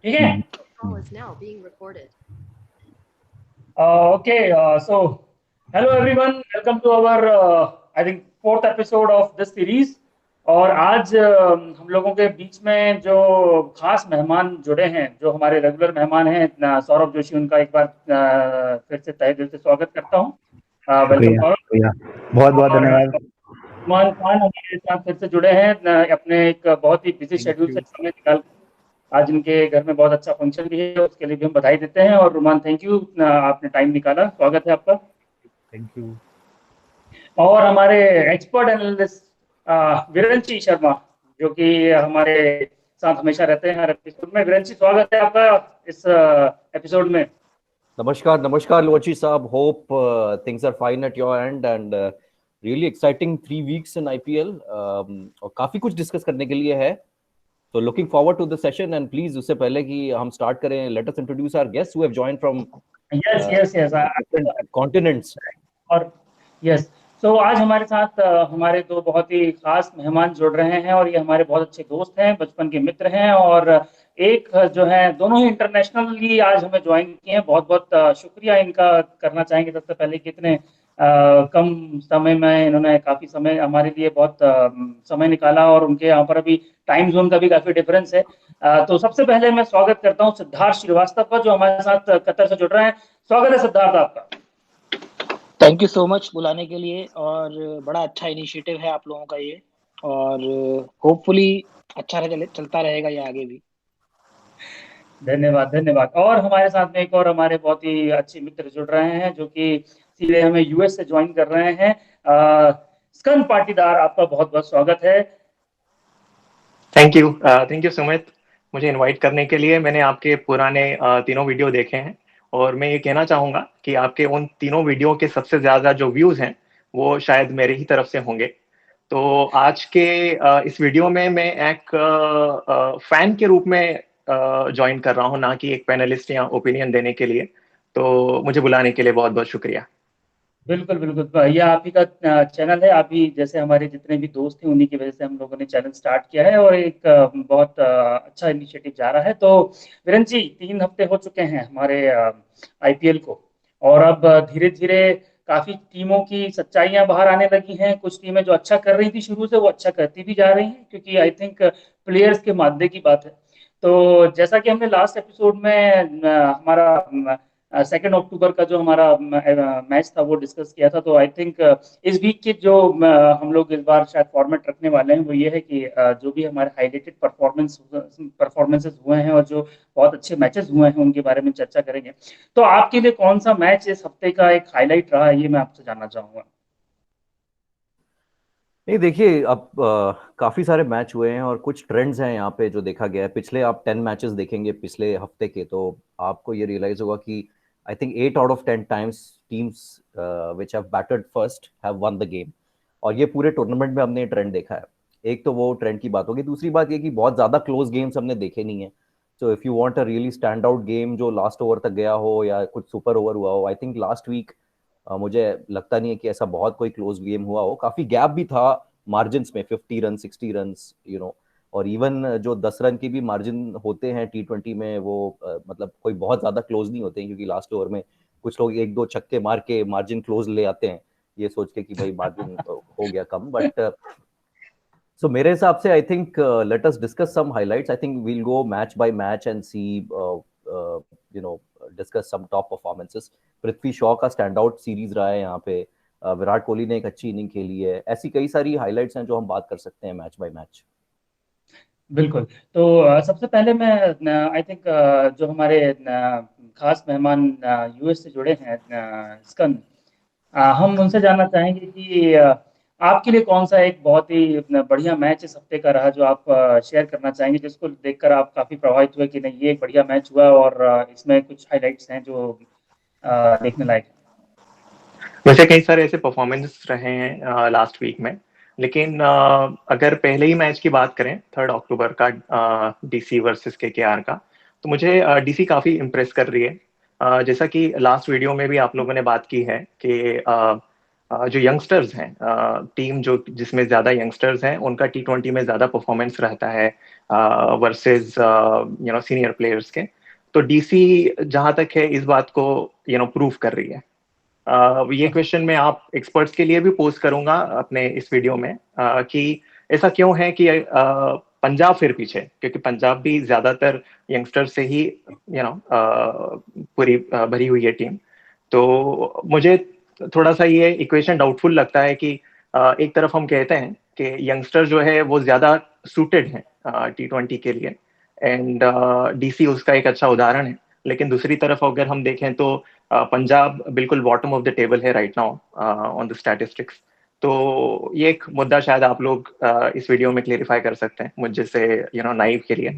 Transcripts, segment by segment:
ठीक है? Call is now being recorded. Okay, so hello everyone, welcome to our I think fourth episode of this series. और आज हम लोगों के बीच में जो खास मेहमान जुड़े हैं, जो हमारे रेगुलर मेहमान हैं, सौरभ जोशी, उनका एक बार फिर से तहे दिल से स्वागत करता हूँ। वेलकम सौरभ। बहुत बहुत धन्यवाद। रुमान खान हमारे साथ फिर से जुड़े हैं, अपने एक बहुत ही बिजी शेड्यूल से समय निकाल, आज इनके घर में बहुत अच्छा फंक्शन भी है, उसके लिए भी हम बधाई देते हैं। और रुमान, थैंक यू, आपने टाइम निकाला, स्वागत है आपका। Thank you. और हमारे एक्सपर्ट एनालिस्ट वीरेंद्र शर्मा, जो कि हमारे साथ हमेशा रहते हैं हर एपिसोड में। वीरेंद्र, स्वागत है आपका इस एपिसोड में। नमस्कार लोची साहब, hope things are fine at your end and really exciting 3 weeks in IPL, और काफी कुछ डिस्कस करने के लिए है, तो looking forward to the session. And please, उससे पहले कि हम स्टार्ट करें, let us introduce our guest who have joined from continents. और यस, तो आज हमारे साथ हमारे दो बहुत ही खास मेहमान जुड़ रहे हैं, और ये हमारे बहुत अच्छे दोस्त हैं, बचपन के मित्र हैं, और एक जो है, दोनों ही इंटरनेशनली आज हमें ज्वाइन किए हैं। बहुत बहुत शुक्रिया इनका करना चाहेंगे सबसे पहले कि इतने कम समय में इन्होंने काफी समय हमारे लिए बहुत समय निकाला, और उनके यहाँ पर अभी टाइम जोन का भी काफी डिफरेंस है। तो सबसे पहले मैं स्वागत करता हूँ सिद्धार्थ श्रीवास्तव का, जो हमारे साथ कतर से जुड़ रहे हैं। स्वागत है सिद्धार्थ आपका। थैंक यू सो मच बुलाने के लिए, और बड़ा अच्छा इनिशिएटिव है आप लोगों का ये, और होपफुली अच्छा चलता रहेगा ये आगे भी। धन्यवाद धन्यवाद। और हमारे साथ में एक और हमारे बहुत ही अच्छे मित्र जुड़ रहे हैं, जो कि सीधे हमें यूएस से ज्वाइन कर रहे हैं। स्कंद पाटीदार, आपका बहुत बहुत स्वागत है। थैंक यू सुमित, मुझे इनवाइट करने के लिए। मैंने आपके पुराने तीनों वीडियो देखे हैं, और मैं ये कहना चाहूँगा कि आपके उन तीनों वीडियो के सबसे ज़्यादा जो व्यूज़ हैं वो शायद मेरे ही तरफ से होंगे। तो आज के इस वीडियो में मैं एक फ़ैन के रूप में ज्वाइन कर रहा हूँ, ना कि एक पैनलिस्ट या ओपिनियन देने के लिए। तो मुझे बुलाने के लिए बहुत बहुत शुक्रिया। बिल्कुल बिल्कुल, ये आप ही का चैनल है, आप ही जैसे हमारे जितने भी दोस्त हैं उन्हीं की वजह से हम लोगों ने चैनल स्टार्ट किया है, और एक बहुत अच्छा इनिशिएटिव जा रहा है। तो वीरेंद्र जी, 3 हफ्ते हो चुके हैं हमारे आईपीएल को, और अब धीरे धीरे काफी टीमों की सच्चाइयां बाहर आने लगी हैं। कुछ टीमें जो अच्छा कर रही थी शुरू से, वो अच्छा करती भी जा रही हैं, क्योंकि आई थिंक प्लेयर्स के मादे की बात है। तो जैसा कि हमने लास्ट एपिसोड में हमारा 2 अक्टूबर का जो हमारा मैच था वो डिस्कस किया था, तो आई थिंक इस वीक के जो हम लोग इस बार शायद फॉर्मेट रखने वाले हैं, वो ये है कि जो भी हमारे हाईलाइटेड परफॉर्मेंसेस हुए हैं और जो बहुत अच्छे मैचेस हुए हैं, उनके बारे में चर्चा करेंगे। तो आपके लिए कौन सा मैच इस हफ्ते का एक हाईलाइट रहा है, ये मैं आपसे जानना चाहूंगा। नहीं, देखिए, अब काफी सारे मैच हुए हैं और कुछ ट्रेंड्स हैं यहाँ पे जो देखा गया है। पिछले आप 10 मैचेस देखेंगे पिछले हफ्ते के, तो आपको ये रियलाइज होगा कि I think 8 out of 10 times teams which have batted first have one the game, और ये पूरे टूर्नामेंट में हमने ये ट्रेंड देखा है। एक तो वो ट्रेंड की बात होगी, दूसरी बात ये कि बहुत ज्यादा क्लोज गेम्स हमने देखे नहीं है। So if you want a really stand out game जो लास्ट ओवर तक गया हो या कुछ सुपर ओवर हुआ हो, आई थिंक लास्ट वीक मुझे लगता नहीं है कि ऐसा बहुत कोई क्लोज गेम हुआ हो। काफी गैप भी था मार्जिन में, 50 रन 60 रन, यू नो, और इवन जो 10 रन की भी मार्जिन होते हैं T20 में, वो मतलब कोई बहुत ज्यादा क्लोज नहीं होते हैं, क्योंकि लास्ट ओवर में कुछ लोग 1-2 छक्के मार के मार्जिन क्लोज ले आते हैं, ये सोच के कि भाई मार्जिन हो गया कम। बट सो मेरे हिसाब से I think let us discuss some highlights. I think we'll go match by match and see, you know, discuss some top performances. Prithvi Shaw का स्टैंड आउट सीरीज रहा है यहाँ पे, विराट कोहली ने एक अच्छी इनिंग खेली है। ऐसी कई सारी हाइलाइट्स हैं जो हम बात कर सकते हैं मैच बाय मैच। बिल्कुल। तो सबसे पहले मैं आई थिंक जो हमारे खास मेहमान यूएस से जुड़े हैं, स्कंद, हम उनसे जानना चाहेंगे कि आपके लिए कौन सा एक बहुत ही बढ़िया मैच इस हफ्ते का रहा, जो आप शेयर करना चाहेंगे, जिसको देखकर आप काफी प्रभावित हुए कि नहीं, ये एक बढ़िया मैच हुआ, और इसमें कुछ हाइलाइट्स हैं जो देखने लायक। वैसे कई सारे ऐसे परफॉर्मेंस रहे हैं लास्ट वीक में, लेकिन अगर पहले ही मैच की बात करें 3 अक्टूबर का, डीसी वर्सेस केकेआर का, तो मुझे डीसी काफी इम्प्रेस कर रही है। जैसा कि लास्ट वीडियो में भी आप लोगों ने बात की है कि जो यंगस्टर्स हैं, टीम जो जिसमें ज्यादा यंगस्टर्स हैं, उनका T20 में ज्यादा परफॉर्मेंस रहता है। वर्सेस सीनियर प्लेयर्स के। तो डीसी जहां तक है इस बात को प्रूव कर रही है। ये क्वेश्चन मैं आप एक्सपर्ट्स के लिए भी पोस्ट करूंगा अपने इस वीडियो में, कि ऐसा क्यों है कि पंजाब फिर पीछे, क्योंकि पंजाब भी ज्यादातर यंगस्टर से ही पूरी भरी हुई है टीम। तो मुझे थोड़ा सा ये इक्वेशन डाउटफुल लगता है कि एक तरफ हम कहते हैं कि यंगस्टर जो है वो ज्यादा सूटेड है T20 के लिए, एंड डीसी उसका एक अच्छा उदाहरण है। लेकिन दूसरी तरफ अगर हम देखें तो पंजाब बिल्कुल बॉटम ऑफ द टेबल है right now on the statistics. तो ये एक मुद्दा शायद आप लोग इस वीडियो में क्लेरिफाई कर सकते हैं मुझे से नाइव के लिए।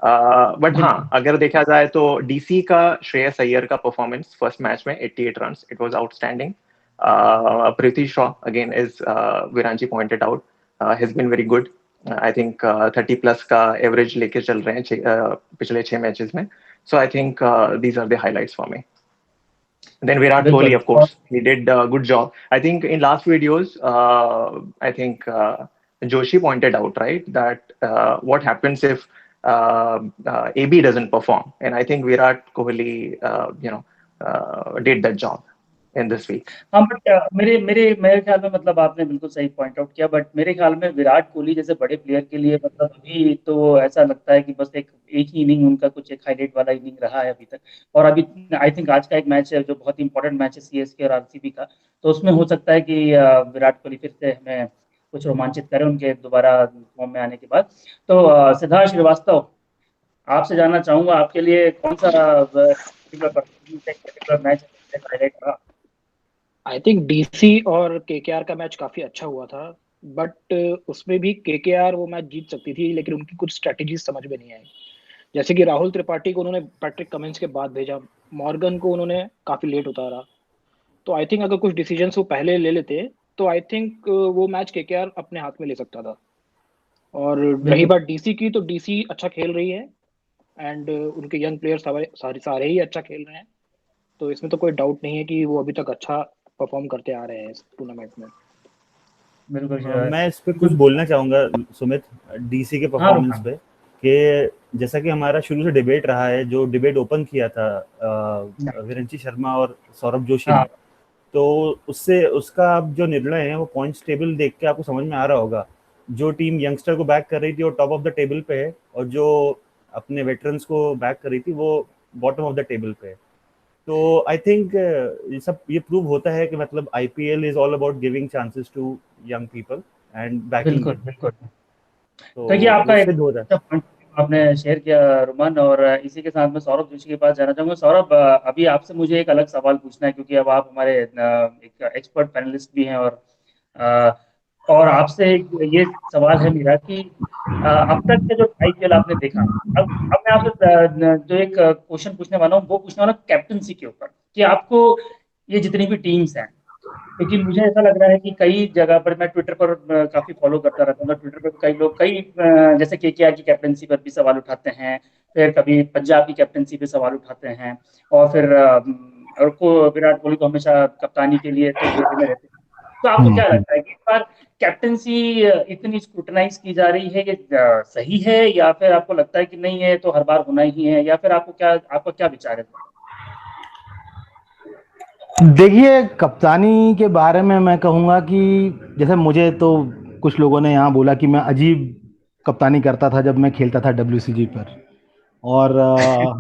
बट हाँ, अगर देखा जाए तो डीसी का श्रेयस अय्यर का परफॉर्मेंस फर्स्ट मैच में 88 runs, it was outstanding. Prithvi Shaw again as Viranchi pointed out has been very good. I think 30 plus का एवरेज लेके चल रहे हैं पिछले 6 मैचेस में। So I think these are the highlights for me. Then Virat Kohli, of course, he did a good job. I think in last videos, I think Joshi pointed out, right, that what happens if AB doesn't perform, and I think Virat Kohli, did that job in this week. हाँ, but मेरे ख्याल में मतलब आपने बिल्कुल सही point out किया, but मेरे ख्याल में विराट कोहली जैसे बड़े प्लेयर के लिए मतलब अभी तो ऐसा लगता है कि बस एक ही इनिंग उनका कुछ एक हाईलाइट वाला इनिंग रहा है अभी तक। और अभी आई थिंक आज का एक मैच है जो बहुत ही इंपॉर्टेंट मैच है सीएसके और आरसीबी का, तो उसमें हो सकता है कि विराट कोहली फिर से हमें कुछ रोमांचित करें उनके दोबारा फॉर्म में आने के बाद। तो सिद्धार्थ श्रीवास्तव, आपसे जानना चाहूंगा आपके लिए कौन सा पर्टिकुलर मैच हाईलाइट रहा? आई थिंक डीसी और केकेआर का मैच काफी अच्छा हुआ था, बट उसमें भी केकेआर वो मैच जीत सकती थी, लेकिन उनकी कुछ स्ट्रेटेजी समझ में नहीं आई। जैसे कि राहुल त्रिपाठी को उन्होंने पैट्रिक कमिंस के बाद भेजा, मॉर्गन को उन्होंने काफी लेट उतारा। तो आई थिंक अगर कुछ डिसीजंस वो पहले ले लेते तो आई थिंक वो मैच केकेआर अपने हाथ में ले सकता था। और रही बात डीसी की, तो डीसी अच्छा खेल रही है एंड उनके यंग प्लेयर्स सारे ही अच्छा खेल रहे हैं, तो इसमें तो कोई डाउट नहीं है कि वो अभी तक अच्छा परफॉर्म करते आ रहे हैं इस टूर्नामेंट में। बिल्कुल, मैं इस पे कुछ बोलना चाहूंगा सुमित, डीसी के परफॉर्मेंस पे, कि जैसा कि हमारा शुरू से डिबेट रहा है, जो डिबेट ओपन किया था विरंची शर्मा और सौरभ जोशी ने, तो उससे उसका अब जो निर्णय है वो पॉइंट्स टेबल देख के आपको समझ में आ रहा होगा। जो टीम यंगस्टर को बैक कर रही थी वो टॉप ऑफ द टेबल पे है, और जो अपने वेटरन्स को बैक कर रही थी वो बॉटम ऑफ द टेबल पे है। तो आई थिंक ये प्रूव होता है कि मतलब IPL is all about giving chances to young people and backing. बिल्कुल। तो ये आपका एक अच्छा पॉइंट आपने शेयर किया रोमन, और इसी के साथ में सौरभ जोशी के पास जाना चाहूंगा। सौरभ, अभी आपसे मुझे एक अलग सवाल पूछना है, क्योंकि अब आप हमारे एक एक्सपर्ट पैनलिस्ट भी हैं, और आपसे ये सवाल है मेरा कि अब तक के जो आईपीएल आपने देखा, अब मैं आपसे जो एक क्वेश्चन पूछने वाला हूँ वो पूछने वाला कैप्टनसी के ऊपर, कि आपको ये जितनी भी टीम्स हैं, क्योंकि मुझे ऐसा लग रहा है कि कई जगह पर मैं ट्विटर पर काफी फॉलो करता रहता हूँ, ट्विटर पर कई लोग जैसे केकेआर की कैप्टनसी पर भी सवाल उठाते हैं, फिर कभी पंजाब की कैप्टनसी पे सवाल उठाते हैं, और फिर और को विराट कोहली को हमेशा कप्तानी के लिए तो घेरे में रहते हैं। तो आपको क्या लगता है कि इस बार कैप्टनसी इतनी स्क्रूटनाइज की जा रही है, ये सही है, या फिर आपको लगता है कि नहीं है तो हर बार होना ही है, या फिर आपका क्या विचार है? देखिए, कप्तानी के बारे में मैं कहूँगा कि जैसे मुझे तो कुछ लोगों ने यहाँ बोला कि मैं अजीब कप्तानी करता था जब मैं खेलता था WCG पर, और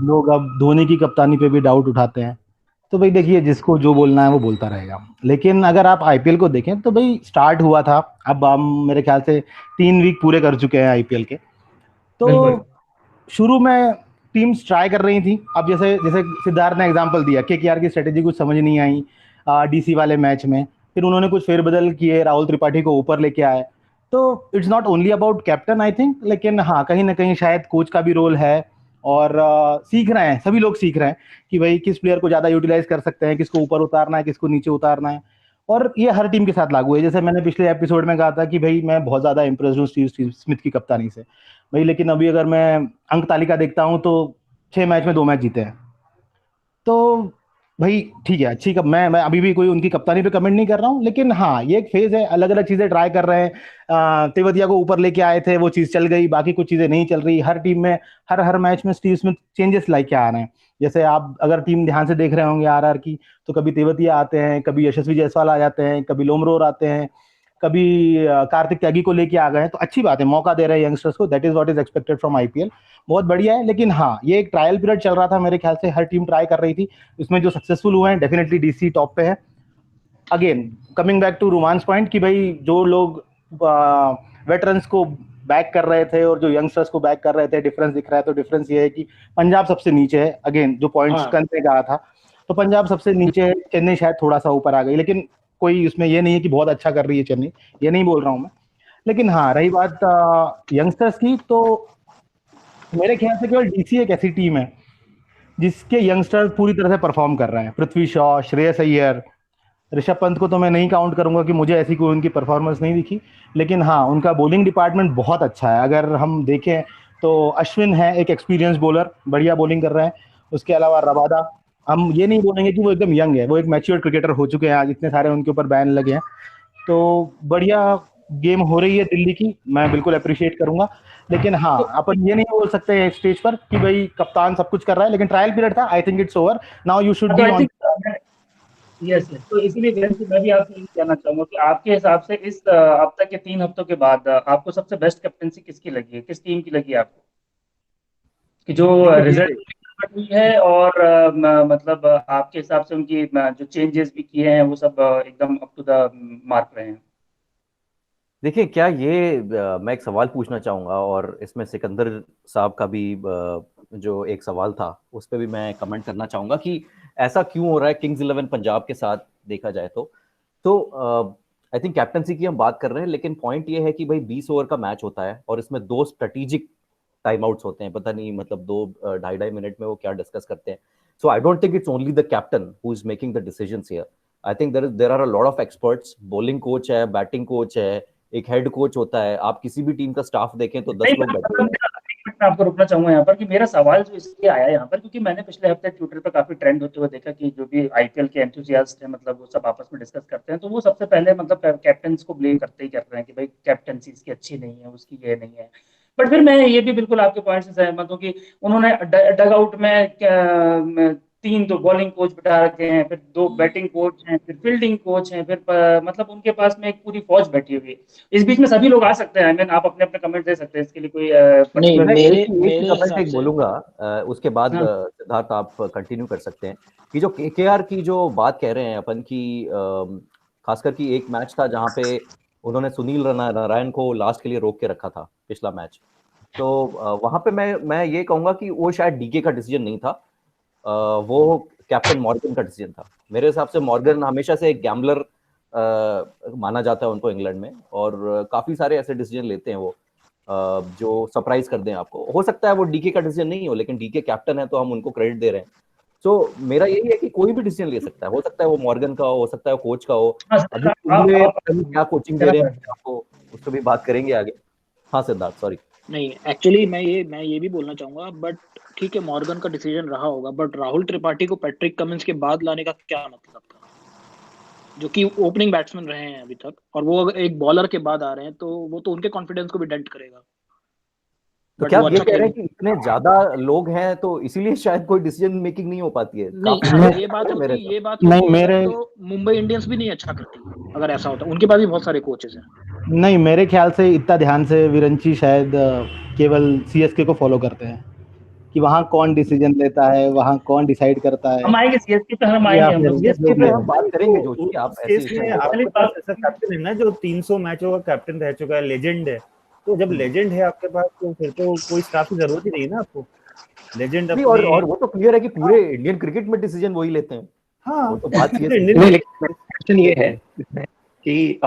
लोग अब धोनी की कप्तानी पे भी डाउट उठाते हैं। तो भाई देखिए, जिसको जो बोलना है वो बोलता रहेगा। लेकिन अगर आप आईपीएल को देखें तो भाई स्टार्ट हुआ था, अब हम मेरे ख्याल से 3 वीक पूरे कर चुके हैं आईपीएल के। तो शुरू में टीम्स ट्राई कर रही थी। अब जैसे सिद्धार्थ ने एग्जांपल दिया, केकेआर की स्ट्रेटेजी कुछ समझ नहीं आई डीसी वाले मैच में, फिर उन्होंने कुछ फेरबदल किए, राहुल त्रिपाठी को ऊपर लेके आए। तो it's not only about captain I think, लेकिन हाँ, कहीं ना कहीं शायद कोच का भी रोल है, और सीख रहे हैं, सभी लोग सीख रहे हैं कि भाई किस प्लेयर को ज़्यादा यूटिलाइज कर सकते हैं, किसको ऊपर उतारना है, किसको नीचे उतारना है। और ये हर टीम के साथ लागू है। जैसे मैंने पिछले एपिसोड में कहा था कि भाई मैं बहुत ज़्यादा इम्प्रेस्ड हूँ स्टीव स्मिथ की कप्तानी से भाई, लेकिन अभी अगर मैं अंक तालिका देखता हूँ तो 6 मैच में 2 मैच जीते हैं। तो भाई ठीक है, अच्छी कब मैं अभी भी कोई उनकी कप्तानी पे कमेंट नहीं कर रहा हूँ, लेकिन हाँ ये एक फेज है, अलग अलग चीजें ट्राई कर रहे हैं। तेवतिया को ऊपर लेके आए थे, वो चीज चल गई, बाकी कुछ चीजें नहीं चल रही। हर टीम में हर हर मैच में स्टीव स्मिथ चेंजेस लाइक के आ रहे हैं। जैसे आप अगर टीम ध्यान से देख रहे होंगे आरआर की, तो कभी तेवतिया आते हैं, कभी यशस्वी जायसवाल आ जाते हैं, कभी लोमरोर आते हैं, कभी कार्तिक त्यागी को लेके आ गए हैं। तो अच्छी बात है, मौका दे रहे हैं यंगस्टर्स को, that is what is expected from IPL. बहुत बढ़िया है, लेकिन हाँ ये एक ट्रायल पीरियड चल रहा था, मेरे ख्याल से हर टीम ट्राई कर रही थी। इसमें जो सक्सेसफुल हुए हैं डेफिनेटली डीसी टॉप पे है। Again coming back to Roman's point, कि भाई जो लोग वेटरन्स को बैक कर रहे थे और जो यंगस्टर्स को बैक कर रहे थे, डिफरेंस दिख रहा है। तो डिफरेंस ये है कि पंजाब सबसे नीचे है। अगेन जो पॉइंट्स हाँ करने कहा था, तो पंजाब सबसे नीचे है, चेन्नई शायद थोड़ा सा ऊपर आ गई, लेकिन कोई उसमें ये नहीं है कि बहुत अच्छा कर रही है चेन्नई, ये नहीं बोल रहा हूँ मैं। लेकिन हाँ रही बात यंगस्टर्स की, तो मेरे ख्याल से केवल डीसी एक ऐसी टीम है जिसके यंगस्टर पूरी तरह से परफॉर्म कर रहे हैं। पृथ्वी शॉ, श्रेयस अय्यर, ऋषभ पंत को तो मैं नहीं काउंट करूंगा कि मुझे ऐसी कोई उनकी परफॉर्मेंस नहीं दिखी। लेकिन हाँ उनका बॉलिंग डिपार्टमेंट बहुत अच्छा है। अगर हम देखें तो अश्विन है एक एक्सपीरियंस बॉलर, बढ़िया बॉलिंग कर रहे हैं। उसके अलावा रबादा, हम ये नहीं बोलेंगे कि वो एकदम यंग है, वो एक मैच्योर क्रिकेटर हो चुके हैं, आज इतने सारे उनके ऊपर बैन लगे हैं। तो बढ़िया गेम हो रही है दिल्ली की, मैं बिल्कुल अप्रिशिएट करूंगा। लेकिन हाँ तो अपन ये नहीं बोल सकते एक स्टेज पर कि भाई कप्तान सब कुछ कर रहा है, लेकिन ट्रायल पीरियड था, I think it's over now, you should to be eye on. Think yes yes, तो इसीलिए वीरेंद्र जी, मैं भी आपसे ये कहना चाहूंगा कि आपके हिसाब से इस अब तक के 3 हफ्तों के बाद आपको सबसे बेस्ट कैप्टनसी किसकी लगी है, किस टीम की लगी है आपको, कि जो देखिए रिजल्ट ये हुई है और मतलब आपके हिसाब से उनकी जो चेंजेस भी किए हैं वो सब एकदम अप टू द मार्क रहे हैं? देखिए क्या ये मैं एक सवाल पूछना चाहूंगा, और इसमें सिकंदर साहब का भी जो एक सवाल था उस पर भी मैं कमेंट करना चाहूंगा कि ऐसा क्यों हो रहा है किंग्स 11 पंजाब के साथ देखा जाए तो आई थिंक कैप्टनसी की हम बात कर रहे हैं, लेकिन पॉइंट ये है कि भाई 20 ओवर का मैच होता है और इसमें 2 स्ट्रेटेजिक टाइम आउट्स होते हैं। पता नहीं मतलब 2 ढाई मिनट में वो क्या डिस्कस करते हैं। So I don't think it's only the captain who is making the decisions here. I think there are a lot of experts, bowling coach है, बैटिंग कोच है, एक हेड कोच होता है। आप किसी भी टीम का स्टाफ देखें तो नहीं, 10 लोग बैठे मतलब होते हैं। मैं आपको रुकना चाहूंगा यहाँ पर कि मेरा सवाल जो इसलिए आया यहाँ पर, क्योंकि मैंने पिछले हफ्ते ट्विटर पर काफी ट्रेंड होते हुए देखा कि जो भी आईपीएल के एंथुसियास्ट हैं, मतलब वो सब आपस में डिस्कस करते हैं, तो वो सबसे पहले मतलब कैप्टन को ब्लेम करते ही कर रहे हैं कि भाई कैप्टनसी इसकी अच्छी नहीं है, उसकी ये नहीं है। बट फिर मैं ये भी बिल्कुल आपके पॉइंट से सहमत हूँ कि उन्होंने डग आउट में 3 तो बॉलिंग कोच बिठा रखे हैं, फिर 2 बैटिंग कोच हैं, फिर फील्डिंग कोच हैं, फिर मतलब उनके पास में एक पूरी फौज बैठी हुई है। इस बीच में सभी लोग आ सकते हैं, आई मीन आप अपने अपने कमेंट दे सकते हैं, इसके लिए कोई नहीं, पर्टिकुलर। मैं मेरे एक ही मेरे कमेंट हिसाब एक से बोलूंगा, उसके बाद हाँ सिद्धार्थ आप कंटिन्यू कर सकते हैं कि जो केकेआर की जो बात कह रहे हैं अपन की, खासकर की एक मैच था जहां पे उन्होंने सुनील नारायण को लास्ट के लिए रोक के रखा था पिछला मैच। तो वहां पे मैं ये कहूंगा कि वो शायद डीके का डिसीजन नहीं था, वो कैप्टन मॉर्गन का डिसीजन था। मेरे हिसाब से मॉर्गन हमेशा से एक गैम्बलर माना जाता है उनको इंग्लैंड में, और काफी सारे ऐसे डिसीजन लेते हैं वो जो सरप्राइज कर दें आपको। हो सकता है वो डीके का डिसीजन नहीं हो, लेकिन डीके कैप्टन है तो हम उनको क्रेडिट दे रहे हैं। तो मेरा यही है कि कोई भी डिसीजन ले सकता है, हो सकता है वो मॉर्गन का हो सकता है वो कोच का हो। हाँ, अभी आप कुंबले आप पता नहीं क्या कोचिंग दे कहना रहे चाह हैं आपको, उस पर भी बात करेंगे आगे। हाँ सिद्धार्थ, सॉरी। नहीं, एक्चुअली मैं ये भी बोलना चाहूंगा, बट ठीक है मॉर्गन का डिसीजन रहा होगा, बट राहुल त्रिपाठी को पैट्रिक कमिंस के बाद लाने का क्या मतलब था, जो कि ओपनिंग बैट्समैन रहे हैं अभी तक, और वो अगर एक बॉलर के बाद आ रहे हैं तो वो तो उनके कॉन्फिडेंस को भी डेंट करेगा। तो बट क्या वो आप ये अच्छा कह रहे खेल हैं कि इतने ज्यादा लोग हैं तो इसीलिए शायद कोई डिसीजन मेकिंग नहीं हो पाती है? नहीं, काफी अगर सारे ये बात है होती मेरे साथ। ये बात नहीं होती अगर, मेरे तो मुंबई इंडियंस भी नहीं अच्छा करती। अगर ऐसा होता, उनके पास भी बहुत सारे कोचेस हैं। नहीं मेरे ख्याल से इतना ध्यान से विरंची शायद केवल सीएसके को फॉलो करते हैं, कि वहाँ कौन डिसीजन लेता है, वहाँ कौन डिसाइड करता है, हम आएंगे सीएसके पे, हम या आएंगे, हम फिर लोग सीएसके सीएसके जो पे भी पे है। हम बात नहीं करेंगे तो जोशी, आप उस ऐसे केस इसमें में मत पहली आपके बात पास ऐसा कैप्टन है ना जो 300 मैचों का कैप्टन रह चुका है, लेजेंड है। तो जब लेजेंड है आपके पास तो फिर तो कोई स्टाफ की जरूरत ही नहीं ना आपको। लेजेंड नहीं, अपने और वो तो क्लियर है कि पूरे इंडियन क्रिकेट में डिसीजन वही लेते हैं। हाँ वो तो बात पूरे सीएसके इंडियन की नहीं, है। लेकिन क्वेश्चन ये है इसमें कि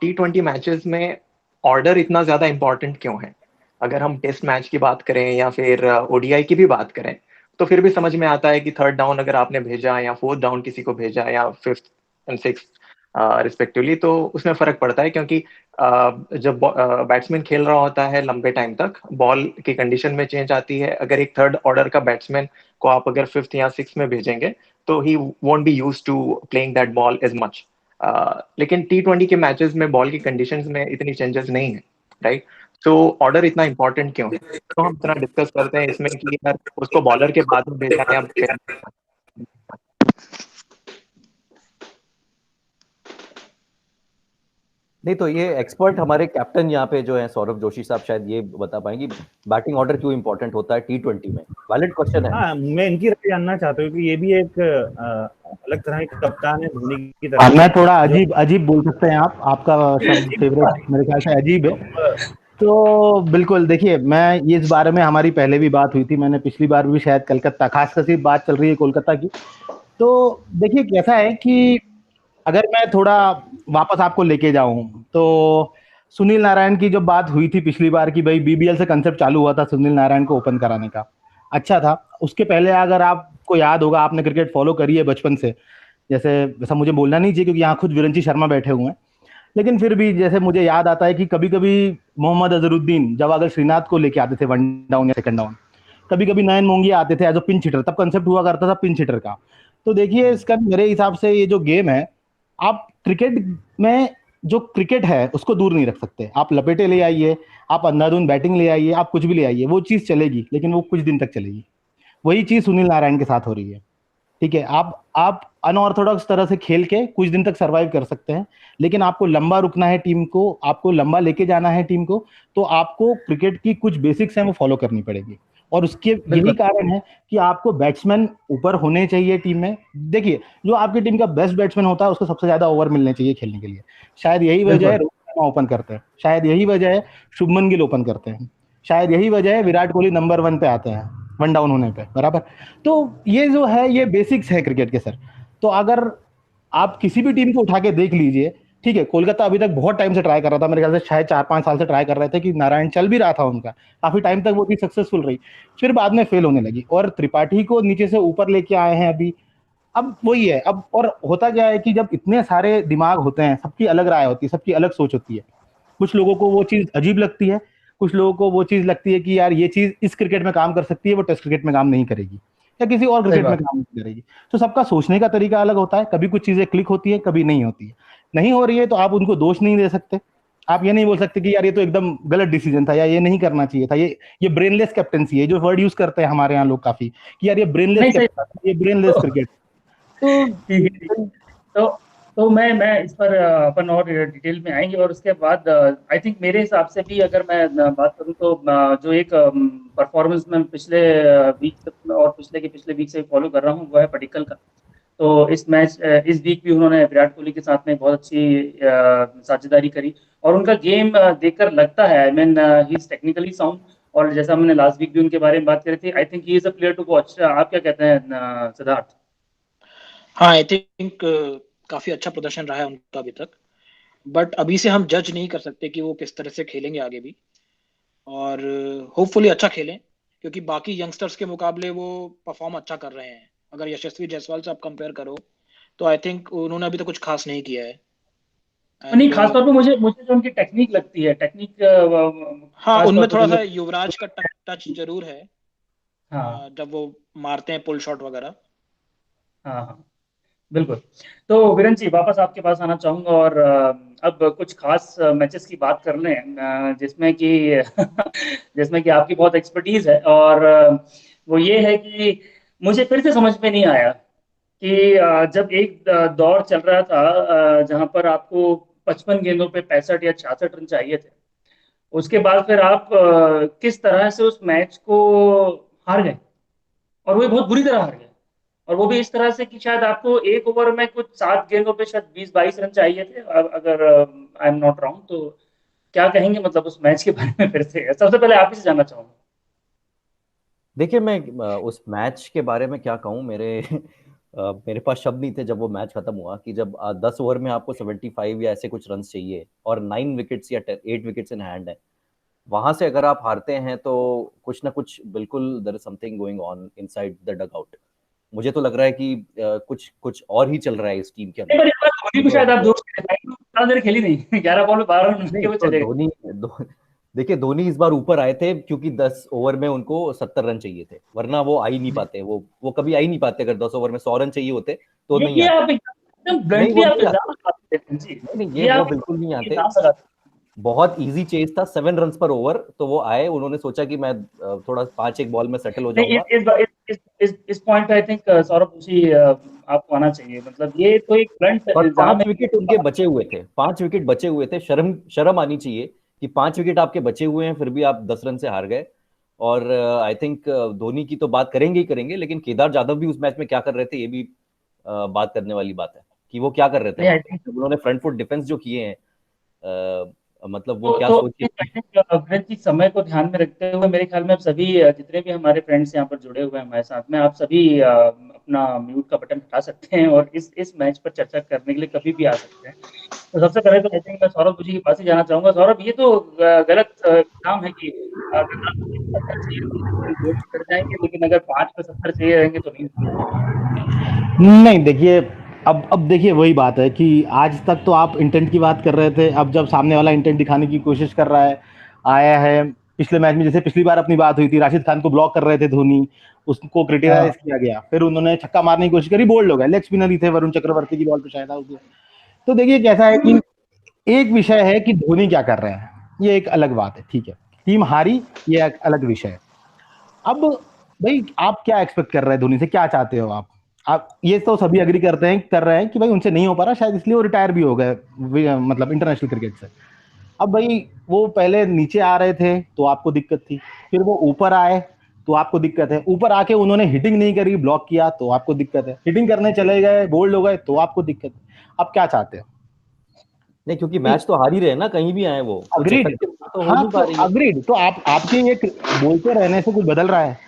T20 मैचेस में ऑर्डर इतना ज्यादा इंपॉर्टेंट क्यों है? अगर हम टेस्ट मैच की बात करें या फिर ओडीआई की भी बात करें, तो फिर भी समझ में आता है कि थर्ड डाउन अगर आपने भेजा या फोर्थ डाउन किसी को भेजा या फिफ्थ एंड सिक्स रिस्पेक्टिवली, तो उसमें फर्क पड़ता है, क्योंकि जब बैट्समैन खेल रहा होता है लंबे टाइम तक, बॉल की कंडीशन में चेंज आती है। अगर एक थर्ड ऑर्डर का बैट्समैन को आप अगर फिफ्थ या सिक्स में भेजेंगे तो ही won't be used to playing that ball as much. लेकिन T20 के मैचेस में बॉल की कंडीशंस में इतनी चेंजेस नहीं है, राइट? तो ऑर्डर इतना इंपॉर्टेंट क्यों है? तो हम इतना डिस्कस करते हैं इसमें कि यार उसको बॉलर के बाद में भेजना है या नहीं तो ये एक्सपर्ट हमारे कैप्टन यहाँ पे जो है सौरभ जोशी साहब शायद ये बता पाएंगे बैटिंग ऑर्डर क्यों इंपॉर्टेंट होता है T20 में। वैलिड क्वेश्चन है। हाँ, मैं इनकी राय जानना चाहता हूँ कि ये भी एक अलग तरह के कप्तान है धोनी की हाँ, तरह। मैं थोड़ा अजीब अजीब बोल सकते हैं आप, आपका शब्द फेवरेट मेरे ख्याल से अजीब है। तो बिल्कुल देखिए, मैं इस बारे में हमारी पहले भी बात हुई थी, मैंने पिछली बार भी शायद कलकत्ता, खास कर बात चल रही है कोलकाता की। तो देखिए कैसा है कि अगर मैं थोड़ा वापस आपको लेके जाऊं तो सुनील नारायण की जब बात हुई थी पिछली बार की भाई BBL से कंसेप्ट चालू हुआ था सुनील नारायण को ओपन कराने का, अच्छा था। उसके पहले अगर आपको याद होगा, आपने क्रिकेट फॉलो करी है बचपन से, जैसे वैसा मुझे बोलना नहीं चाहिए क्योंकि यहाँ खुद विरंची शर्मा बैठे हुए हैं, लेकिन फिर भी जैसे मुझे याद आता है कि कभी कभी मोहम्मद अजहरुद्दीन जब अगर श्रीनाथ को लेके आते थे वन डाउन या सेकंड डाउन, कभी कभी नयन मोंगिया आते थे एज अ पिंच हिटर, तब कंसेप्ट हुआ करता था पिंच हिटर का। तो देखिए इसका मेरे हिसाब से ये जो गेम है, आप क्रिकेट में जो क्रिकेट है उसको दूर नहीं रख सकते। आप लपेटे ले आइए, आप अंधाधुंध बैटिंग ले आइए, आप कुछ भी ले आइए, वो चीज चलेगी लेकिन वो कुछ दिन तक चलेगी। वही चीज सुनील नारायण के साथ हो रही है। ठीक है, आप अनऑर्थोडॉक्स तरह से खेल के कुछ दिन तक सरवाइव कर सकते हैं, लेकिन आपको लंबा रुकना है टीम को, आपको लंबा लेके जाना है टीम को, तो आपको क्रिकेट की कुछ बेसिक्स हैं वो फॉलो करनी पड़ेगी। और उसके यही कारण है कि आपको बैट्समैन ऊपर होने चाहिए टीम में। देखिए, जो आपकी टीम का बेस्ट बैट्समैन होता है उसको सबसे ज्यादा ओवर मिलने चाहिए खेलने के लिए। शायद यही वजह है रोहित शर्मा ओपन करते हैं, शायद यही वजह है शुभमन गिल ओपन करते हैं, शायद यही वजह है विराट कोहली नंबर 1 पे आते हैं वन डाउन होने पे, बराबर। तो ये जो है ये बेसिक्स है क्रिकेट के सर। तो अगर आप किसी भी टीम को उठा के देख लीजिए, ठीक है, कोलकाता अभी तक बहुत टाइम से ट्राई कर रहा था, मेरे ख्याल से शायद 4-5 साल से ट्राई कर रहे थे कि नारायण चल भी रहा था उनका, काफी टाइम तक वो चीज सक्सेसफुल रही, फिर बाद में फेल होने लगी और त्रिपाठी को नीचे से ऊपर लेके आए हैं अभी। अब वही है, अब और होता क्या है कि जब इतने सारे दिमाग होते हैं, सबकी अलग राय होती है, सबकी अलग सोच होती है। कुछ लोगों को वो चीज अजीब लगती है, कुछ लोगों को वो चीज लगती है कि यार ये चीज इस क्रिकेट में काम कर सकती है, वो टेस्ट क्रिकेट में काम नहीं करेगी या किसी और क्रिकेट में काम नहीं करेगी। तो सबका सोचने का तरीका अलग होता है, कभी कुछ चीजें क्लिक होती है, कभी नहीं होती है। नहीं हो रही है तो आप उनको दोष नहीं दे सकते, आप ये नहीं बोल सकते कि यार ये तो एकदम गलत डिसीजन था या ये नहीं करना चाहिए था, ये ब्रेनलेस कैप्टेंसी है, जो वर्ड यूज करते हैं हमारे यहाँ लोग काफी कि यार ये ब्रेनलेस कैप्टन, ये ब्रेनलेस क्रिकेट। तो ठीक है। तो मैं इस पर अपन और डिटेल में आएंगे और उसके बाद आई थिंक मेरे हिसाब से भी अगर मैं बात करूं तो जो एक परफॉर्मेंस मैं पिछले वीक और पिछले वीक से फॉलो कर रहा हूं वो है पडिक्कल का। तो इस वीक भी उन्होंने विराट कोहली के साथ में बहुत अच्छी साझेदारी करी और उनका गेम देखकर लगता है, I mean he is technically sound. और जैसा हमने लास्ट वीक भी उनके बारे में बात करी थी, I think he is a player to watch. आप क्या कहते हैं सिद्धार्थ? हाँ, आई थिंक काफी अच्छा प्रदर्शन रहा है उनका अभी तक, बट अभी से हम जज नहीं कर सकते कि वो किस तरह से खेलेंगे आगे भी, और होपफुली अच्छा खेलें क्योंकि बाकी यंगस्टर्स के मुकाबले वो परफॉर्म अच्छा कर रहे हैं। अगर यशस्वी जायसवाल से आप कंपेयर करो तो आई थिंक उन्होंने अभी तक कुछ खास नहीं किया है। नहीं, एंड खासतौर पे मुझे मुझे जो उनकी टेक्निक लगती है, टेक्निक हाँ, खासतौर उनमें पे थोड़ा जो सा मुझे, युवराज का टच जरूर है, हाँ जब वो मारते हैं पुल शॉट वगैरह। हाँ हाँ, बिल्कुल। तो वीरेन जी, वापस आपके पास आना चाहूंगा और अब कुछ खास मैचेस की बात कर लें जिसमें कि जिसमें कि आपकी बहुत एक्सपर्टीज है और वो ये है कि मुझे फिर से समझ में नहीं आया कि जब एक दौर चल रहा था जहां पर आपको 55 गेंदों पे 65 या 66 रन चाहिए थे, उसके बाद फिर आप किस तरह से उस मैच को हार गए, और वो भी बहुत बुरी तरह हार गए। और वो भी इस तरह से कि शायद आपको एक ओवर में कुछ 7 गेंदों पे शायद 20-22 रन चाहिए थे, अगर आई एम नॉट रॉन्ग। तो क्या कहेंगे मतलब उस मैच के बारे में? फिर से सबसे पहले आप ही से जानना चाहूंगा। देखिए मैं उस मैच के बारे में क्या कहूँ, मेरे पास शब्द नहीं थे जब वो मैच खत्म हुआ कि जब 10 ओवर में आपको 75 या ऐसे कुछ रन चाहिए और 9 विकेट्स या 8 विकेट्स इन हैंड है, वहां से अगर आप हारते हैं तो कुछ ना कुछ बिल्कुल there is something going on inside the dugout. मुझे तो लग रहा है कि कुछ कुछ और ही चल रहा है इस टीम के नहीं, अंदर। पर इस बार धोनी को शायद आप दोस्त ज्यादा देर खेली नहीं 11 बॉल में 12 रन के वो तो चले गए। धोनी देखिए धोनी इस बार ऊपर आए थे क्योंकि 10 ओवर में उनको 70 रन चाहिए थे, वरना वो आ ही नहीं पाते, वो कभी आ ही नहीं पाते। अगर 10 ओवर में 100 रन चाहिए होते तो नहीं ये आते। आप एकदम नहीं ब्लंटली वो आप नहीं आते, इल्जाम लगाते हैं जी। नहीं ये ये वो आप बिल्कुल नहीं आते। इल्जाम लगाते हैं। बहुत इजी चेज था, 7 रन पर ओवर, तो वो आए, उन्होंने सोचा कि मैं थोड़ा 5-1 बॉल में सेटल हो नहीं जाऊंगा। इस पॉइंट पे आई थिंक सौरभ उसी आपको आना चाहिए, मतलब ये तो एक ब्लंट और इल्जाम 5 है। विकेट उनके बचे हुए थे, 5 विकेट बचे हुए थे। शर्म आनी चाहिए कि 5 विकेट आपके बचे हुए हैं, फिर भी आप 10 रन से हार गए। और आई थिंक धोनी की तो बात करेंगे ही करेंगे, लेकिन केदार जाधव भी उस मैच में क्या कर रहे थे ये भी बात करने वाली बात है कि वो क्या कर रहे थे। नहीं, I think- उन्होंने फ्रंट फुट डिफेंस जो किए हैं, मतलब वो क्या तो सोच के अग्रज जी, समय को ध्यान में रखते हुए मेरे ख्याल में आप सभी जितने भी हमारे फ्रेंड्स यहाँ पर जुड़े हुए हैं हमारे साथ में, आप सभी अपना म्यूट का बटन हटा सकते हैं और इस मैच पर चर्चा करने के लिए कभी भी आ सकते हैं। तो सबसे पहले तो आई थिंक मैं सौरभ जी के पास ही जाना चाहूंगा। सौरभ, ये तो गलत काम है कि अगर आपको 70 चाहिए तो गोल कर जाएंगे, लेकिन अगर 5 पे 70 चाहिए रहेंगे तो नहीं। नहीं देखिए, अब देखिए वही बात है कि आज तक तो आप इंटेंट की बात कर रहे थे, अब जब सामने वाला इंटेंट दिखाने की कोशिश कर रहा है, आया है पिछले मैच में, जैसे पिछली बार अपनी बात हुई थी, राशिद खान को ब्लॉक कर रहे थे धोनी, उसको क्रिटिसाइज किया गया, फिर उन्होंने छक्का मारने की कोशिश करी, बोल्ड हो गया, लेग स्पिनर ही थे, वरुण चक्रवर्ती की बॉल पे शायद आउट हुआ। तो देखिए कैसा है कि एक विषय है कि धोनी क्या कर रहे हैं, ये एक अलग बात है, ठीक है, टीम हारी, ये एक अलग विषय है। अब भाई आप क्या एक्सपेक्ट कर रहे हैं धोनी से, क्या चाहते हो आप ये तो सभी अग्री कर रहे हैं कि भाई उनसे नहीं हो पा रहा, शायद इसलिए वो रिटायर भी हो गए, मतलब इंटरनेशनल क्रिकेट से। अब भाई वो पहले नीचे आ रहे थे तो आपको दिक्कत थी, फिर वो ऊपर आए तो आपको दिक्कत है, ऊपर आके उन्होंने हिटिंग नहीं करी, ब्लॉक किया तो आपको दिक्कत है, हिटिंग करने चले गए, बोल्ड हो गए तो आपको दिक्कत है। अब क्या चाहते हो? नहीं, क्योंकि मैच तो हार ही रहे ना, कहीं भी आए वो कुछ अग्रीड, effective तो हो हाँ नहीं पा तो रही है। अग्रीड, तो आप आपके ये बोलते रहने से कुछ बदल रहा है?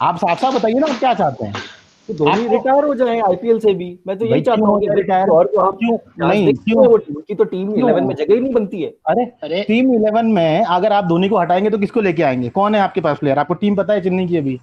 आप साफ साफ बताइए ना, आप क्या चाहते हैं? तो धोनी आपको रिटायर हो जाए आईपीएल से भी, मैं तो भाई यही चाहता क्यों हूँ हो कि जाए भाई रिटायर? और तो आप क्यों चांस नहीं, देखते क्यों हैं, वो टीम की तो टीम 11 में जगह ही नहीं बनती है। अरे अरे टीम 11 में अगर आप धोनी को हटाएंगे तो किसको लेके आएंगे? कौन है आपके पास प्लेयर? आपको टीम पता है चेन्नई की अभी?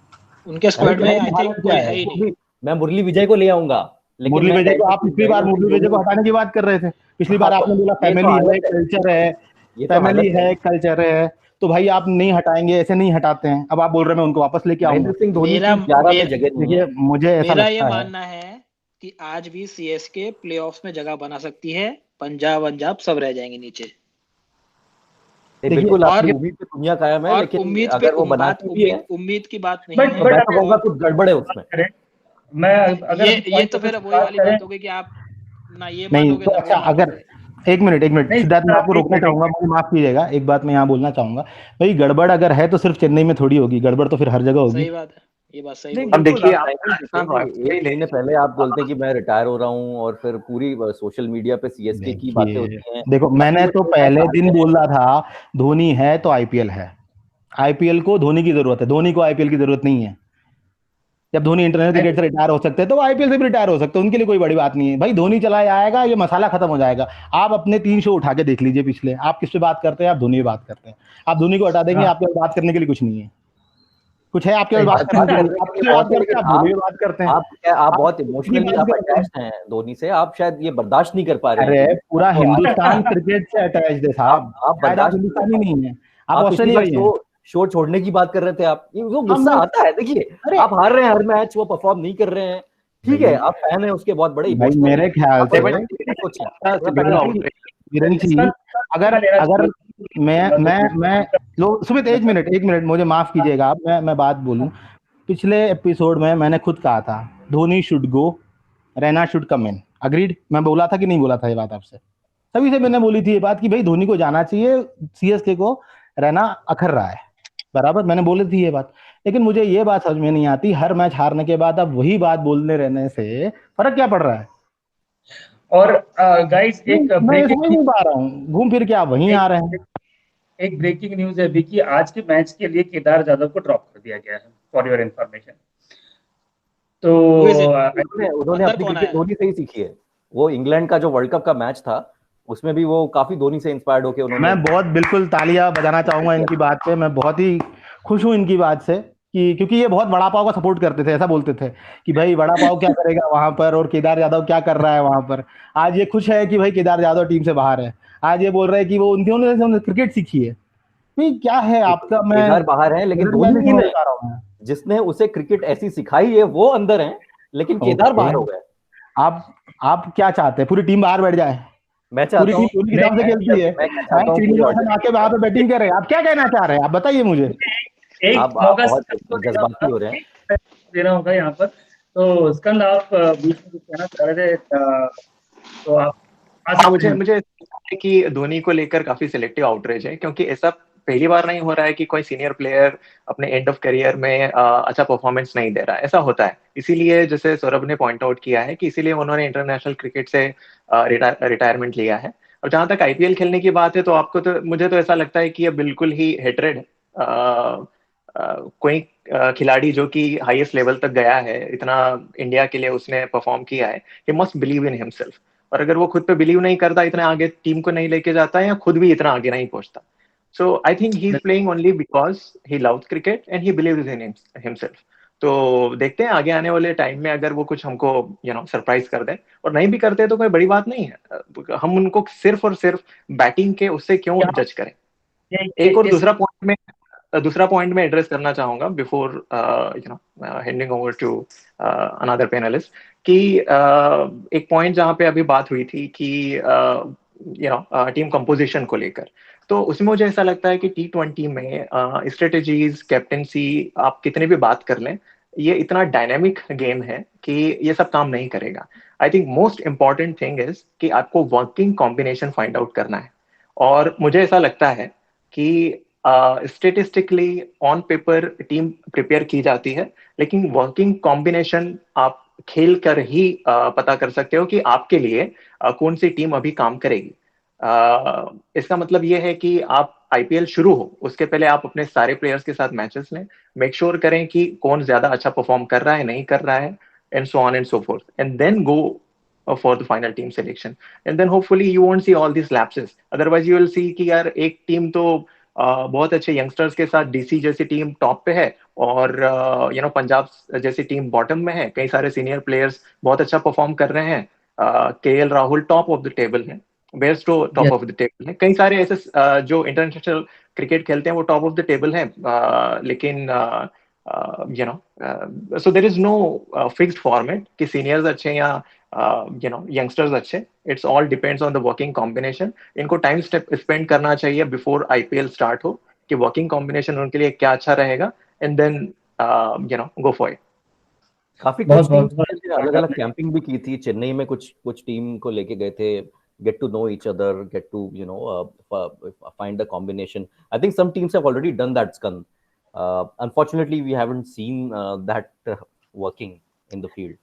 उनके भाई स्क्वाड में चेन्नई आई की हालत थिंक क्या कोई है? है ही नहीं। मैं मुरली विजय को ले आऊंगा, लेकिन मुरली मैं विजय को ऐसे आप पिछली बार खिलाड़ियों मुरली से विजय को जोड़ूं। हटाने की बात कर रहे थे, पिछली बार हाँ, आपने बोला ये तो फैमिली है, हालत है, कल्चर है, ये तो फैमिली हालत है। है, कल्चर है, तो भाई आप नहीं हटाएंगे, ऐसे नहीं हटाते हैं। अब आप बोल रहे हैं मैं उनको वापस लेके आऊंगा। महेंद्र सिंह धोनी मेरा की 11 में मे, जगह नहीं देखिए है। मुझे ऐसा मेरा ये लगता है, मानना है कि आज भी सीएसके प्लेऑफ्स में जगह बना सकती है, पंजाब सब रह जाएंगे नीचे। नहीं, देखिए बिल्कुल और आपकी उम्मीद पे दुनिया कायम है, और लेकिन उम्मीद पे अगर वो बनाती भी है उम्मीद की बात नहीं बट है। तो मैं तो अगर कहूंगा कुछ गड़बड़ है उसमें। बात करें, मैं अगर ये अभी ये पॉइंट तो पे फिर कुछ वही बात वाली करें, बात हो गई कि आप ना ये नहीं मानोगे तो ना वो अच्छा, अगर मानोगे। एक मिनट नहीं सिद्धार्थ, मैं आपको एक रोकना मिनट चाहूंगा, मुझे माफ कीजिएगा, एक बात मैं यहाँ बोलना चाहूंगा। भाई गड़बड़ अगर है तो सिर्फ चेन्नई में थोड़ी होगी, गड़बड़ तो फिर हर जगह होगी। सही बात है, ये बात सही नहीं बोली। अब बिल्कुल, देखिए आप आप टाइमिंग ऐसा देखें कि वाकई एक महीने पहले आप बोलते हैं कि मैं रिटायर हो रहा हूँ, और फिर पूरी सोशल मीडिया पे सीएसके की बातें देखिए होती हैं। देखो, मैंने तो पहले दिन बोल बोला था धोनी है तो आईपीएल है, आईपीएल को धोनी की जरूरत है, धोनी को आईपीएल की जरूरत नहीं है। जब धोनी इंटरनेशनल क्रिकेट से रिटायर हो सकते हैं तो वो आईपीएल से भी रिटायर हो सकते हैं, उनके लिए कोई बड़ी बात नहीं है। भाई धोनी चला आएगा, ये मसाला खत्म हो जाएगा। आप अपने 3 शो उठा के देख लीजिए पिछले, आप किस पे बात करते हैं? आप धोनी पे बात करते हैं। आप धोनी को हटा देंगे, आपके पास बात करने के लिए कुछ नहीं है। कुछ है आपके पास बात करने के लिए? आप किस पे बात करते हैं? आप धोनी पे बात करते हैं। आप बहुत किसकी इमोशनली बात आप करते हैं? अटैच्ड हैं धोनी से, आप शायद ये बर्दाश्त नहीं कर पा रहे अरे हैं। पूरा तो हिंदुस्तान क्रिकेट से अटैच्ड है साहब, आप शायद आप बर्दाश्त नहीं कर हिंदुस्तानी पा नहीं है, आप आप पिछली ऑस्ट्रेलिया बार ही हैं। शो छोड़ने की बात कर रहे थे आप, ये वो हाँ, गुस्सा मैं आता है। देखिए अरे आप हार रहे हैं हर मैच, वो परफॉर्म नहीं कर रहे हैं, ठीक है, आप फैन हैं उसके बहुत बड़े भाई इमोशनल, मेरे ख्याल आप से सोचें थोड़ा विरन practically जी, विरन जी, अगर अगर मैं लो सुमित, एक मिनट मुझे माफ कीजिएगा आप, मैं बात बोलूं। पिछले एपिसोड में मैंने खुद कहा था Dhoni should go, Raina should come in, agreed? मैं बोला था कि नहीं बोला था ये बात आपसे? सभी से मैंने बोली थी ये बात कि भाई धोनी को जाना चाहिए, सीएसके को रैना अखर रहा है, बराबर, मैंने बोली थी ये बात। लेकिन मुझे ये बात समझ में नहीं आती, हर मैच हारने के बाद अब वही बात बोलने रहने से फर्क क्या पड़ रहा है? और गाइस एक मैं समझ ब्रेकिंग नहीं पा रहा हूँ, घूम फिर के आप वहीं आ रहे हैं। एक ब्रेकिंग न्यूज है अभी कि आज के मैच के लिए केदार जाधव को ड्रॉप कर दिया गया है, फॉर योर इंफॉर्मेशन। तो उन्होंने अपनी क्रिकेट धोनी से ही सीखी है। वो इंग्लैंड का जो वर्ल्ड कप का मैच था, उसमें भी वो काफी धोनी से इंस्पायर्ड होकर उन्होंने, मैं बहुत बिल्कुल तालियां बजाना चाहूंगा इनकी बात पे, मैं बहुत ही खुश हूं इनकी बात से कि क्योंकि ये बहुत वड़ा पाव का सपोर्ट करते थे, ऐसा बोलते थे कि भाई वड़ा पाव क्या करेगा वहां पर और केदार यादव क्या कर रहा है वहां पर। आज ये खुश है कि भाई केदार यादव टीम से बाहर है। आज ये बोल रहे हैं कि वो उन्होंने क्रिकेट सीखी है। भाई क्या है आपका, मैं केदार बाहर है लेकिन नजरिया धोनी नहीं ही समझ नहीं, पा रहा हूँ मैं। जिसने उसे क्रिकेट ऐसी सिखाई है वो अंदर है, लेकिन केदार ओके, बाहर हो गए। आप क्या चाहते हैं, पूरी टीम बाहर बैठ जाए? मैं पूरी चाहता टीम हूँ, धोनी के नहीं, नाम से खेलती है? मैं क्या चाहता हूँ पूरे श्रीनिवासन ऑडियंस आके के वहां साथ। पे बैटिंग कर रहे हैं, आप क्या कहना चाह रहे हैं? आप बताइए मुझे। एक आप मौका बहुत स्कंद को देना जज्बाती होगा, हो रहे हैं। एक देना होगा यहाँ पर। तो स्कंद, आप बीच में कुछ कहना चाह रहे थे, तो आप आ हाँ, सकते मुझे हैं। मुझे लगता है कि धोनी को लेकर काफी सिलेक्टिव आउटरीच है, क्योंकि ऐसा पहली बार नहीं हो रहा है कि कोई सीनियर प्लेयर अपने एंड ऑफ करियर में अच्छा परफॉर्मेंस नहीं दे रहा है। ऐसा होता है, इसीलिए जैसे सौरभ ने पॉइंट आउट किया है कि इसीलिए उन्होंने इंटरनेशनल क्रिकेट से रिटायरमेंट लिया है। और जहां तक आईपीएल खेलने की बात है, तो आपको तो मुझे तो ऐसा लगता है कि ये बिल्कुल ही हेट्रेड है। कोई खिलाड़ी जो कि हाईएस्ट लेवल तक गया है, इतना इंडिया के लिए उसने परफॉर्म किया है, he must believe in himself. और अगर वो खुद पे बिलीव नहीं करता, इतना आगे टीम को नहीं लेके जाता है, या खुद भी इतना आगे नहीं पहुंचता। So I think he is playing only because he loves cricket and he believes in himself. तो देखते हैं आगे आने वाले टाइम में, अगर वो कुछ हमको सरप्राइज कर दे, और नहीं भी करते तो कोई बड़ी बात नहीं है। हम उनको सिर्फ और सिर्फ बैटिंग के उससे क्यों यहाँ जज करें। ये एक और इस दूसरा पॉइंट में एड्रेस करना चाहूंगा before handing over to another panellist, कि एक पॉइंट जहां पे अभी बात हुई थी कि टीम कंपोजिशन को लेकर, तो उसमें मुझे ऐसा लगता है कि T20 में स्ट्रेटेजीज, कैप्टेंसी, आप कितने भी बात कर लें, ये इतना डायनेमिक गेम है कि ये सब काम नहीं करेगा। I think most important thing is कि आपको वर्किंग कॉम्बिनेशन फाइंड आउट करना है। और मुझे ऐसा लगता है कि statistically on paper team prepare की जाती है, लेकिन वर्किंग कॉम्बिनेशन आप खेल कर ही पता कर सकते हो कि आपके लिए कौन सी टीम अभी काम करेगी। इसका मतलब ये है कि आप आईपीएल शुरू हो उसके पहले आप अपने सारे प्लेयर्स के साथ मैचेस लें, मेक श्योर करें कि कौन ज्यादा अच्छा परफॉर्म कर रहा है, नहीं कर रहा है, and so on and so forth, and then go for the final team selection, and then hopefully you won't see all these lapses. Otherwise you will see कि यार एक टीम तो बहुत अच्छे यंगस्टर्स के साथ डीसी जैसी टीम टॉप पे है, और पंजाब जैसी टीम बॉटम में है, कई सारे सीनियर प्लेयर्स बहुत अच्छा परफॉर्म कर रहे हैं, KL Rahul top of the table है, Bairstow top of the table है, कई सारे ऐसे जो इंटरनेशनल क्रिकेट खेलते हैं वो टॉप ऑफ द टेबल है, लेकिन so there is no fixed format कि सीनियर्स अच्छे या यंगस्टर्स अच्छे। It's all depends on the working combination. इनको टाइम स्पेंड करना चाहिए बिफोर आईपीएल स्टार्ट हो कि वर्किंग कॉम्बिनेशन उनके लिए क्या अच्छा रहेगा, and then go for it. काफी बहुत कुछ बहुत टीम्स ने अलग अलग कैंपिंग भी की थी। चेन्नई में कुछ कुछ टीम को लेके गए थे, get to know each other, get to find the combination. I think some teams have already done that, Skand. Unfortunately we haven't seen that working in the field.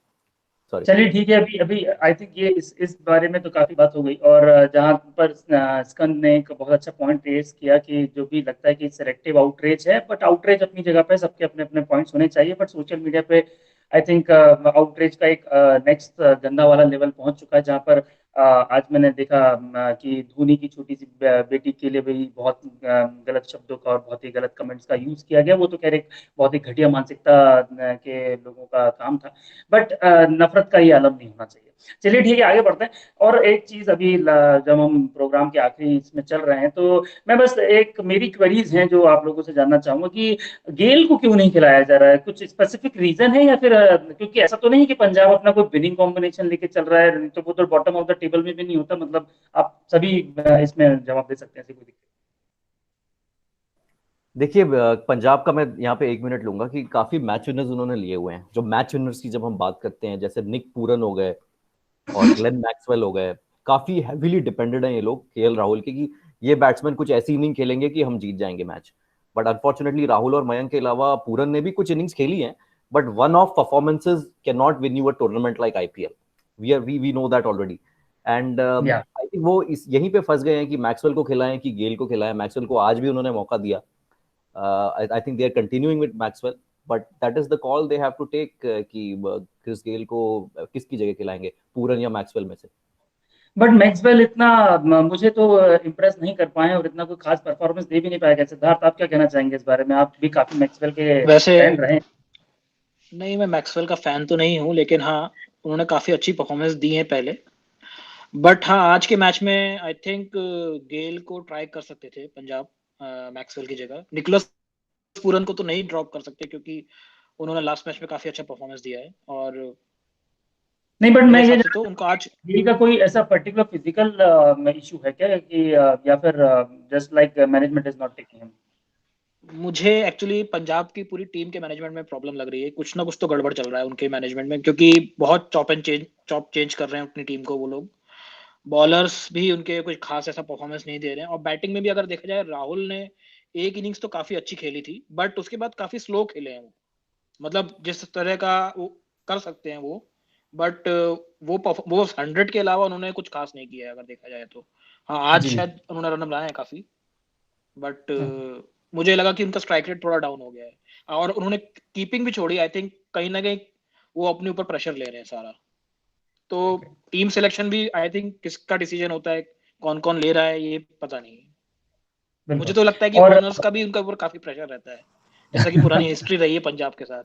Sorry. चलिए ठीक है। अभी अभी आई थिंक ये इस बारे में तो काफी बात हो गई, और जहां पर स्कंद ने एक बहुत अच्छा पॉइंट रेज किया कि जो भी लगता है कि सेलेक्टिव आउटरीच है, बट आउटरीच अपनी जगह पे, सबके अपने अपने पॉइंट्स होने चाहिए, बट सोशल मीडिया पे आई थिंक आउटरीच का एक नेक्स्ट गंदा वाला लेवल पहुंच चुका है, जहां पर आज मैंने देखा कि धोनी की छोटी सी बेटी के लिए भी बहुत गलत शब्दों का और बहुत ही गलत कमेंट्स का यूज किया गया। वो तो खैर एक बहुत ही घटिया मानसिकता के लोगों का काम था, बट नफरत का ये आलम नहीं होना चाहिए। चलिए ठीक है, आगे बढ़ते हैं। और एक चीज अभी जब हम प्रोग्राम के आखिरी इसमें चल रहे हैं, तो मैं बस एक मेरी क्वेरीज हैं जो आप लोगों से जानना चाहूंगा कि गेल को क्यों नहीं खिलाया जा रहा है? कुछ स्पेसिफिक रीजन है, या फिर क्योंकि ऐसा तो नहीं कि पंजाब अपना कोई विनिंग कॉम्बिनेशन लेके चल रहा है, तो वो तो बॉटम ऑफ द टेबल में भी नहीं होता। मतलब आप सभी इसमें जवाब दे सकते हैं, ऐसी कोई दिक्कत। देखिए, पंजाब का मैं यहाँ पे 1 मिनट लूंगा कि काफी मैच विनर्स उन्होंने लिए हुए हैं। जो मैच विनर्स की जब हम बात करते हैं, जैसे निक पूरन हो गए और ग्लेन मैक्सवेल हो गए, काफी हैवीली डिपेंडेड हैं ये लोग केएल राहुल के, कि ये बैट्समैन कुछ ऐसी इनिंग खेलेंगे कि हम जीत जाएंगे मैच। बट अनफॉर्चुनेटली राहुल और मयंक के अलावा पूरन ने भी कुछ इनिंग्स खेली हैं, but one of performances can not win you a tournament like IPL. We know that already. And yeah I think वो यहीं पे फंस गए हैं कि मैक्सवेल को खिलाएं कि गेल को खिलाएं। मैक्सवेल को आज भी उन्होंने मौका दिया। I think they are continuing with Maxwell, but that is the call they have to take कि क्रिस गेल को किसकी जगह खिलाएंगे, पूरन या मैक्सवेल में से। बट मैक्सवेल इतना मुझे तो इम्प्रेस नहीं कर पाए और इतना कोई खास परफॉर्मेंस दे भी नहीं पाया। सिद्धार्थ, आप क्या कहना चाहेंगे इस बारे में? आप भी काफी मैक्सवेल के वैसे फैन रहे हैं। नहीं, मैं मैक्सवेल का फैन तो नहीं हूँ, लेकिन हाँ उन्होंने काफी अच्छी परफॉर्मेंस दी है पहले। बट हाँ, आज के मैच में आई थिंक गेल को ट्राई कर सकते थे पंजाब, मैक्सवेल की जगह। निकोलस पूरन को तो नहीं ड्रॉप कर सकते, क्योंकि उन्होंने लास्ट मैच में काफी अच्छा परफॉर्मेंस दिया है। और नहीं, बट मेरे मैं ये हिसाब से तो जानना उनको आज गिल का कोई ऐसा पर्टिकुलर फिजिकल इशू है क्या कि या फिर just like management is not taking him? मुझे एक्चुअली पंजाब की पूरी टीम के मैनेजमेंट में प्रॉब्लम लग रही है। कुछ ना कुछ तो गड़बड़ चल रहा है उनके मैनेजमेंट में, क्योंकि बहुत चॉप चेंज कर रहे हैं अपनी टीम को वो लोग। बॉलर्स भी उनके कुछ खास ऐसा परफॉर्मेंस नहीं दे रहे हैं, और बैटिंग में भी अगर देखा जाए, राहुल ने एक इनिंग्स तो काफी अच्छी खेली थी, बट उसके बाद काफी स्लो खेले हैं वो। मतलब जिस तरह का वो कर सकते हैं वो, बट वो 100 के अलावा उन्होंने कुछ खास नहीं किया है अगर देखा जाए तो। हाँ, आज जी। शायद उन्होंने रन बनाए हैं काफी, बट मुझे लगा कि उनका स्ट्राइक रेट थोड़ा डाउन हो गया है। और उन्होंने कीपिंग भी छोड़ी, आई थिंक कहीं ना कहीं वो अपने ऊपर प्रेशर ले रहे हैं सारा। तो टीम सिलेक्शन भी आई थिंक किसका डिसीजन होता है, कौन कौन ले रहा है, ये पता नहीं। मुझे बिल्कुल। तो लगता है कि और ओनर्स का भी उनका ऊपर काफी प्रेशर रहता है, जैसा कि पुरानी हिस्ट्री रही है पंजाब के साथ।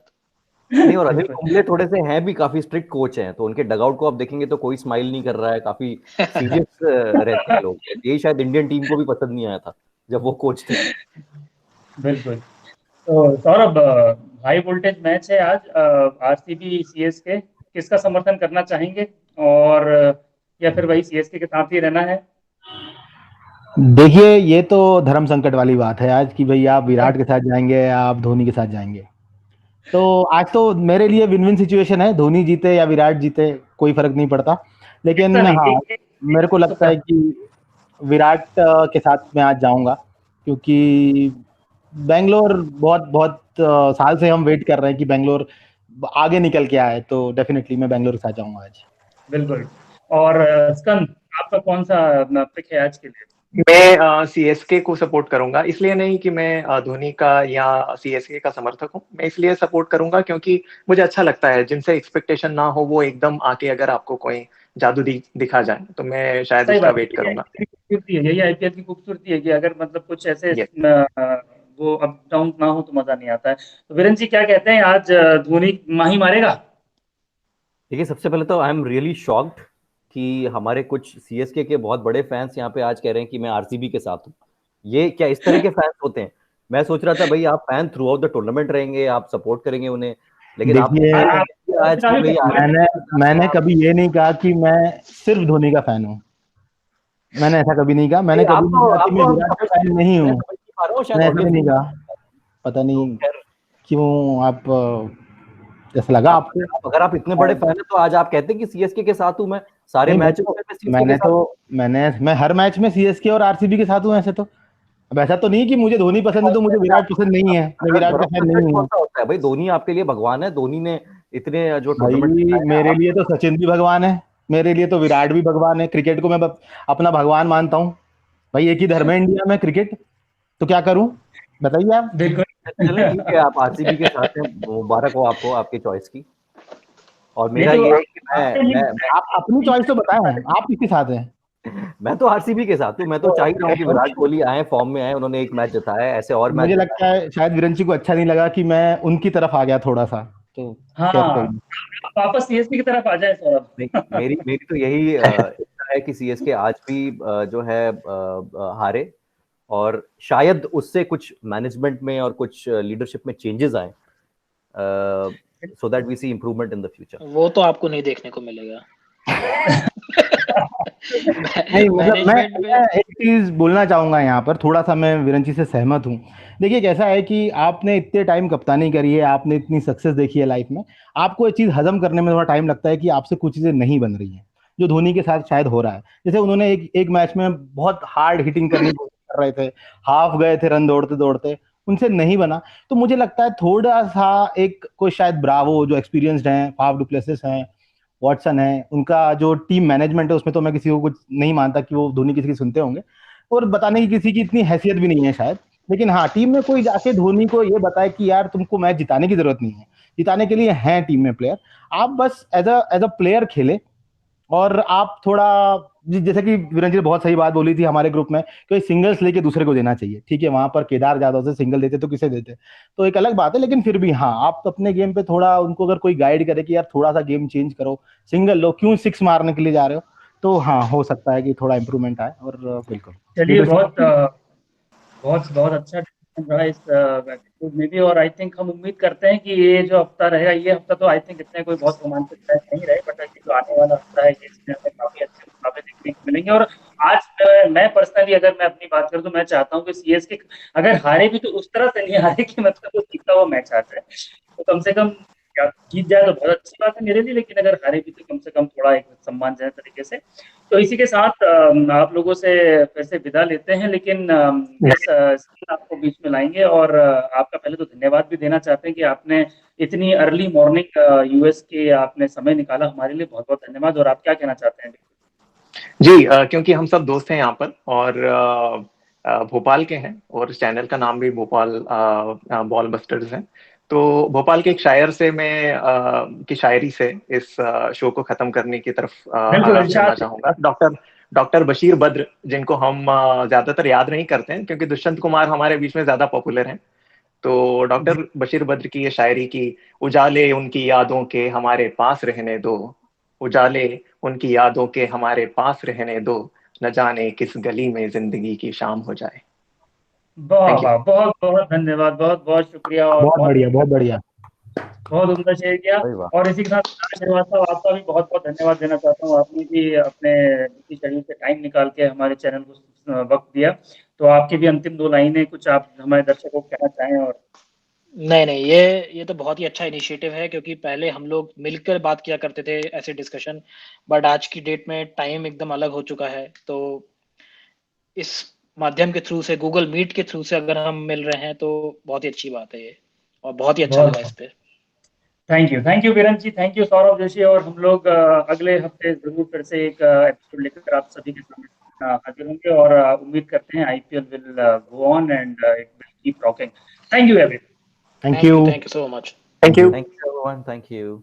नहीं, और अनिल बिल्कुल। कुंबले थोड़े से हैं भी, काफी स्ट्रिक्ट कोच हैं, तो उनके डगआउट को आप देखेंगे तो कोई स्माइल नहीं कर रहा है, काफी सीरियस रहते हैं लोग। यही शायद इंडियन टीम को भी पसंद नहीं आया था जब वो कोच थे। बिल्कुल। तो सौरभ, हाई वोल्टेज मैच है आज, आरसीबी सीएसके, किसका समर्थन करना चाहेंगे? और या फिर वही सीएसके के साथ ही रहना है? देखिए, ये तो धर्म संकट वाली बात है आज कि भाई आप विराट के साथ जाएंगे या आप धोनी के साथ जाएंगे। तो आज तो मेरे लिए विन विन सिचुएशन है, धोनी जीते या विराट जीते कोई फर्क नहीं पड़ता। ऐसा लेकिन नहीं, हाँ, मेरे को लगता है कि विराट के साथ मैं आज जाऊंगा, क्योंकि बेंगलोर बहुत बहुत साल से हम वेट कर रहे हैं कि बेंगलोर आगे निकल के आए, तो डेफिनेटली मैं बेंगलोर के साथ जाऊंगा आज। बिल्कुल। और स्कंद, आपका कौन सा पिक है आज के लिए? मैं सीएसके को सपोर्ट करूंगा। इसलिए नहीं कि मैं धोनी का या सीएसके का समर्थक हूं, मैं इसलिए सपोर्ट करूंगा क्योंकि मुझे अच्छा लगता है जिनसे एक्सपेक्टेशन ना हो वो एकदम आके अगर आपको कोई जादू दिखा जाए, तो मैं शायद सही उसका बात वेट है, करूंगा। खूबसूरती है, यही आईपीएल की खूबसूरती है कि अगर मतलब कुछ ऐसे Yes. वो अप डाउन ना हो तो मजा नहीं आता है। तो वीरेंद्र जी क्या कहते हैं, आज धोनी माही मारेगा? देखिए, सबसे पहले तो आई एम रियली शॉक्ड कि हमारे कुछ सीएसके के बहुत बड़े फैंस यहाँ पे आज कह रहे हैं कि मैं आरसीबी के साथ हूँ। ये क्या इस तरह के फैंस होते हैं? मैं सोच रहा था भाई आप fan through out the tournament रहेंगे, आप सपोर्ट करेंगे उन्हें, लेकिन आप देखिए, आज कि भाई मैंने कभी ये नहीं कहा कि मैं सिर्फ धोनी का फैन हूँ। मैंने ऐसा कभी नहीं कहा। मैंने कभी नहीं कहा कि मैं विराट का फैन नहीं हूँ। मैंने ऐसा भी नहीं कहा। पता नहीं क्यों आप जैसा लगा आपको। अगर आप इतने बड़े फैन हैं तो आज आप कहते हैं कि सीएसके के साथ हूँ मैं सारे मैच मैं हर मैच में सीएसके और आरसीबी के साथ हूँ ऐसे तो। अब ऐसा तो नहीं कि मुझे धोनी पसंद है तो मुझे विराट पसंद नहीं है, मैं विराट का फैन नहीं हूँ। होता है भाई, धोनी आपके लिए भगवान है। धोनी ने इतने जो भाई मेरे लिए तो सचिन भी भगवान है, मेरे लिए तो विराट भी भगवान है। क्रिकेट को मैं अपना भगवान मानता हूँ भाई। एक ही धर्म है इंडिया में, क्रिकेट। तो क्या करूं बताइए आप। बिल्कुल। चलिए ठीक है, आप आरसीबी के साथ हैं, मुबारक हो आपको आपकी चॉइस की। और मेरा नहीं तो ये है कि आप अपनी चॉइस तो बताएं, आप किसके साथ हैं? मैं तो आरसीबी के साथ हूँ। मैं तो चाह ही रहा हूँ कि विराट कोहली आए, फॉर्म में आए, उन्होंने एक मैच जिताया है, ऐसे और मैच मुझे लगता है शायद विरंची को अच्छा नहीं लगा कि मैं उनकी तरफ आ गया थोड़ा सा, तो हाँ, खैर कोई नहीं। वापस सीएसके की तरफ आ जाए सौरभ। मेरी तो यही इच्छा है कि सीएसके आज भी जो है हारे, और शायद उससे कुछ मैनेजमेंट में और कुछ लीडरशिप में चेंजेस आए, so that we see improvement in the future. वो तो आपको नहीं देखने को मिलेगा। नहीं, मतलब मैं एक चीज बोलना चाहूंगा यहाँ पर, थोड़ा सा मैं विरंची से सहमत हूँ। देखिए कैसा है कि आपने इतने टाइम कप्तानी करी है, आपने इतनी सक्सेस देखी है लाइफ में, आपको ये चीज हजम करने में थोड़ा टाइम लगता है कि आपसे कुछ चीजें नहीं बन रही हैं, जो धोनी के साथ शायद हो रहा है। जैसे उन्होंने एक मैच में बहुत हार्ड हिटिंग करने की कोशिश कर रहे थे, हाफ गए थे रन दौड़ते दौड़ते, उनसे नहीं बना। तो मुझे लगता है थोड़ा सा एक कोई शायद ब्रावो जो एक्सपीरियंस्ड हैं, फाफ डु प्लेसिस हैं, वॉटसन है, उनका जो टीम मैनेजमेंट है उसमें तो मैं किसी को कुछ नहीं मानता कि वो धोनी किसी की सुनते होंगे, और बताने की किसी की इतनी हैसियत भी नहीं है शायद। लेकिन हाँ, टीम में कोई जाके धोनी को ये बताए कि यार तुमको मैच जिताने की जरूरत नहीं है, जिताने के लिए हैं टीम में प्लेयर, आप बस एज अ प्लेयर खेले और आप थोड़ा जैसे कि वीरेंद्र जी ने बहुत सही बात बोली थी हमारे ग्रुप में कि सिंगल्स लेके दूसरे को देना चाहिए, ठीक है, वहां पर केदार जाधव से सिंगल देते तो किसे देते, तो एक अलग बात है, लेकिन फिर भी हाँ, आप अपने गेम पे थोड़ा उनको अगर कोई गाइड करे कि यार थोड़ा सा गेम चेंज करो, सिंगल लो, क्यों सिक्स मारने के लिए जा रहे हो, तो हाँ हो सकता है कि थोड़ा इंप्रूवमेंट आए। और बिल्कुल चलिए, बहुत बहुत अच्छा डिस्कशन रहा इस एपिसोड में भी, और आई थिंक हम उम्मीद करते हैं कि ये जो हफ्ता रहेगा, ये हफ्ता तो आई थिंक इतने कोई बहुत रोमांचक मैच नहीं रहे, बट ये जो आने वाला हफ्ता है, ये इसमें हमें काफी अच्छे मुकाबले देखने को मिलेंगे। और आज मैं पर्सनली अगर मैं अपनी बात करूं तो मैं चाहता हूं कि सीएसके अगर हारे भी तो उस तरह से नहीं हारे कि मतलब वो जीता हुआ मैच आ जाए, तो कम से कम क्या जीत जाए तो बहुत अच्छी बात है मेरे लिए, लेकिन अगर हारे भी तो कम से कम थोड़ा एक सम्मानजनक तरीके से। तो इसी के साथ आप लोगों से फिर से विदा लेते हैं, लेकिन यस, आपको बीच में लाएंगे, और आपका पहले तो धन्यवाद भी देना चाहते हैं कि आपने इतनी अर्ली मॉर्निंग यूएस के आपने समय निकाला हमारे लिए, बहुत बहुत धन्यवाद। और आप क्या कहना चाहते हैं? जी, क्योंकि हम सब दोस्त हैं यहाँ पर, और भोपाल के हैं, और इस चैनल का नाम भी भोपाल बॉल बस्टर्स है, तो भोपाल के एक शायर से मैं की शायरी से इस शो को खत्म करने की तरफ बिल्कुल, आगाज करना इरशाद। चाहूंगा। डॉक्टर बशीर बद्र, जिनको हम ज्यादातर याद नहीं करते हैं क्योंकि दुष्यंत कुमार हमारे बीच में ज्यादा पॉपुलर हैं, तो डॉक्टर बशीर बद्र की ये शायरी की, उजाले उनकी यादों के हमारे पास रहने दो, उजाले उनकी यादों के हमारे पास रहने दो, न जाने किस गली में जिंदगी की शाम हो जाए। वाह थैंक यू। वाह, बहुत बहुत धन्यवाद, बहुत बहुत शुक्रिया, और बहुत बहुत बढ़िया, बहुत बढ़िया। बहुत उम्दा शेयर किया। अरे वाह। और इसी के साथ श्रीवास्तव, आपका भी बहुत बहुत धन्यवाद देना चाहता हूँ, आपने भी अपने बिजी शेड्यूल से टाइम निकाल के हमारे चैनल को वक्त दिया। तो आपकी भी अंतिम दो लाइनें कुछ आप हमारे दर्शकों को कहना चाहें? और नहीं नहीं, ये तो बहुत ही अच्छा इनिशिएटिव है, क्योंकि पहले हम लोग मिलकर बात किया करते थे ऐसे डिस्कशन, बट आज की डेट में टाइम एकदम अलग हो चुका है, तो इस माध्यम के थ्रू से, गूगल मीट के थ्रू से अगर हम मिल रहे हैं तो बहुत ही अच्छी बात है ये, और बहुत ही अच्छा लगा इस बहुत पे। Thank you Virender ji, thank you Saurabh Joshi, और हम लोग अगले हफ्ते जरूर फिर से एक एपिसोड लेकर आप सभी के सामने हाजिर होंगे, और उम्मीद करते हैं IPL will go on and it will keep rocking. Thank you everyone. Thank you. Thank you so much. Thank you. Thank you everyone, thank you.